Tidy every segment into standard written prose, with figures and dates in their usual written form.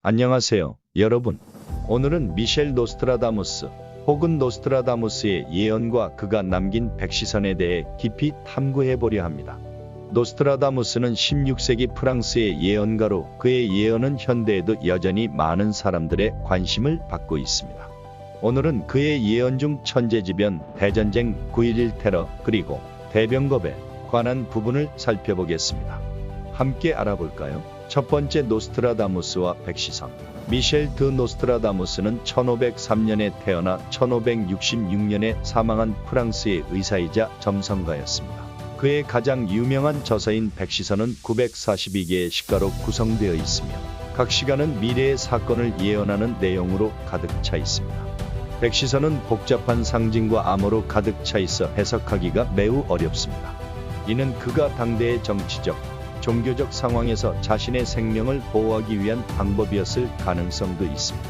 안녕하세요, 여러분. 오늘은 미셸 노스트라다무스 혹은 노스트라다무스의 예언과 그가 남긴 백시선에 대해 깊이 탐구해 보려 합니다. 노스트라다무스는 16세기 프랑스의 예언가로 그의 예언은 현대에도 여전히 많은 사람들의 관심을 받고 있습니다. 오늘은 그의 예언 중 천재지변, 대전쟁, 9.11 테러, 그리고 대병겁에 관한 부분을 살펴보겠습니다. 함께 알아볼까요? 첫 번째, 노스트라다무스와 백시선. 미셸 드 노스트라다무스는 1503년에 태어나 1566년에 사망한 프랑스의 의사이자 점성가였습니다. 그의 가장 유명한 저서인 백시선은 942개의 시가로 구성되어 있으며 각 시가는 미래의 사건을 예언하는 내용으로 가득 차 있습니다. 백시선은 복잡한 상징과 암호로 가득 차 있어 해석하기가 매우 어렵습니다. 이는 그가 당대의 정치적, 종교적 상황에서 자신의 생명을 보호하기 위한 방법이었을 가능성도 있습니다.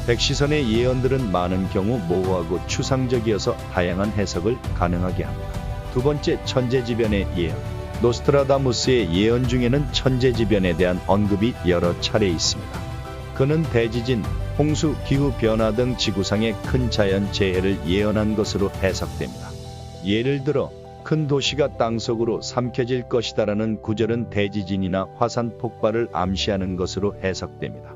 백시선의 예언들은 많은 경우 모호하고 추상적이어서 다양한 해석을 가능하게 합니다. 두 번째, 천재지변의 예언. 노스트라다무스의 예언 중에는 천재지변에 대한 언급이 여러 차례 있습니다. 그는 대지진, 홍수, 기후변화 등 지구상의 큰 자연재해를 예언한 것으로 해석됩니다. 예를 들어 큰 도시가 땅속으로 삼켜질 것이다라는 구절은 대지진이나 화산 폭발을 암시하는 것으로 해석됩니다.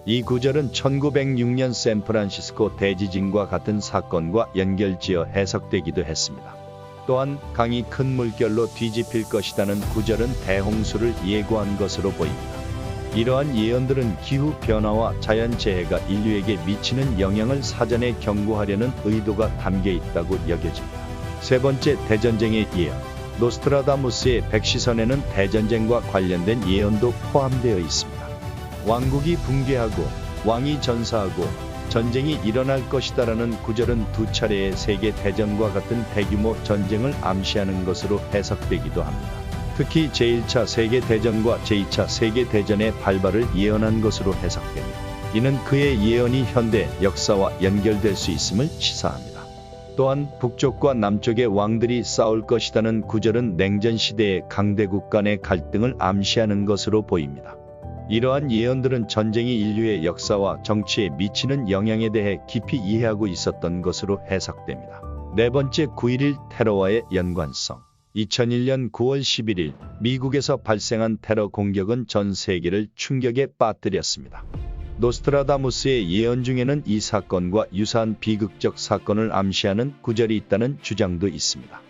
이 구절은 1906년 샌프란시스코 대지진과 같은 사건과 연결지어 해석되기도 했습니다. 또한 강이 큰 물결로 뒤집힐 것이라는 구절은 대홍수를 예고한 것으로 보입니다. 이러한 예언들은 기후변화와 자연재해가 인류에게 미치는 영향을 사전에 경고하려는 의도가 담겨 있다고 여겨집니다. 세 번째, 대전쟁의 예언. 노스트라다무스의 백시선에는 대전쟁과 관련된 예언도 포함되어 있습니다. 왕국이 붕괴하고 왕이 전사하고 전쟁이 일어날 것이다라는 구절은 두 차례의 세계 대전과 같은 대규모 전쟁을 암시하는 것으로 해석되기도 합니다. 특히 제1차 세계대전과 제2차 세계대전의 발발을 예언한 것으로 해석됩니다. 이는 그의 예언이 현대 역사와 연결될 수 있음을 시사합니다. 또한 북쪽과 남쪽의 왕들이 싸울 것이라는 구절은 냉전 시대의 강대국 간의 갈등을 암시하는 것으로 보입니다. 이러한 예언들은 전쟁이 인류의 역사와 정치에 미치는 영향에 대해 깊이 이해하고 있었던 것으로 해석됩니다. 네 번째, 9.11 테러와의 연관성. 2001년 9월 11일 미국에서 발생한 테러 공격은 전 세계를 충격에 빠뜨렸습니다. 노스트라다무스의 예언 중에는 이 사건과 유사한 비극적 사건을 암시하는 구절이 있다는 주장도 있습니다.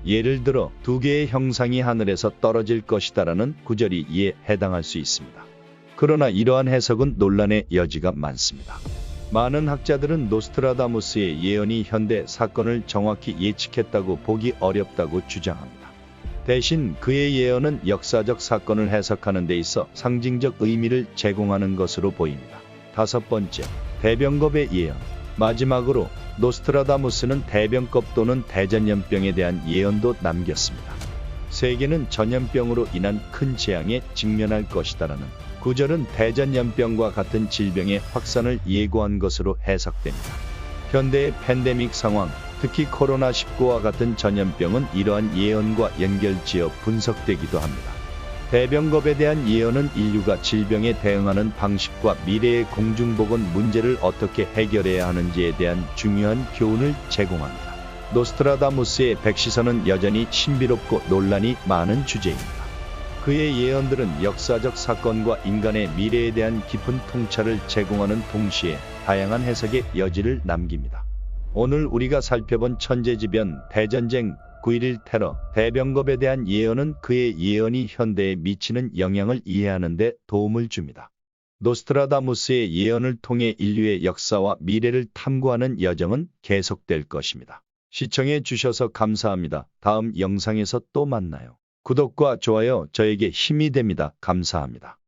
예를 들어 두 개의 형상이 하늘에서 떨어질 것이다라는 구절이 이에 해당할 수 있습니다. 그러나 이러한 해석은 논란의 여지가 많습니다. 많은 학자들은 노스트라다무스의 예언이 현대 사건을 정확히 예측했다고 보기 어렵다고 주장합니다. 대신 그의 예언은 역사적 사건을 해석하는 데 있어 상징적 의미를 제공하는 것으로 보입니다. 다섯 번째, 대병겁의 예언. 마지막으로 노스트라다무스는 대병겁 또는 대전염병에 대한 예언도 남겼습니다. 세계는 전염병으로 인한 큰 재앙에 직면할 것이다라는 구절은 대전염병과 같은 질병의 확산을 예고한 것으로 해석됩니다. 현대의 팬데믹 상황, 특히 코로나19와 같은 전염병은 이러한 예언과 연결지어 분석되기도 합니다. 대병겁에 대한 예언은 인류가 질병에 대응하는 방식과 미래의 공중보건 문제를 어떻게 해결해야 하는지에 대한 중요한 교훈을 제공합니다. 노스트라다무스의 백시선은 여전히 신비롭고 논란이 많은 주제입니다. 그의 예언들은 역사적 사건과 인간의 미래에 대한 깊은 통찰을 제공하는 동시에 다양한 해석의 여지를 남깁니다. 오늘 우리가 살펴본 천재지변, 대전쟁, 9.11 테러, 대병겁에 대한 예언은 그의 예언이 현대에 미치는 영향을 이해하는 데 도움을 줍니다. 노스트라다무스의 예언을 통해 인류의 역사와 미래를 탐구하는 여정은 계속될 것입니다. 시청해 주셔서 감사합니다. 다음 영상에서 또 만나요. 구독과 좋아요 저에게 힘이 됩니다. 감사합니다.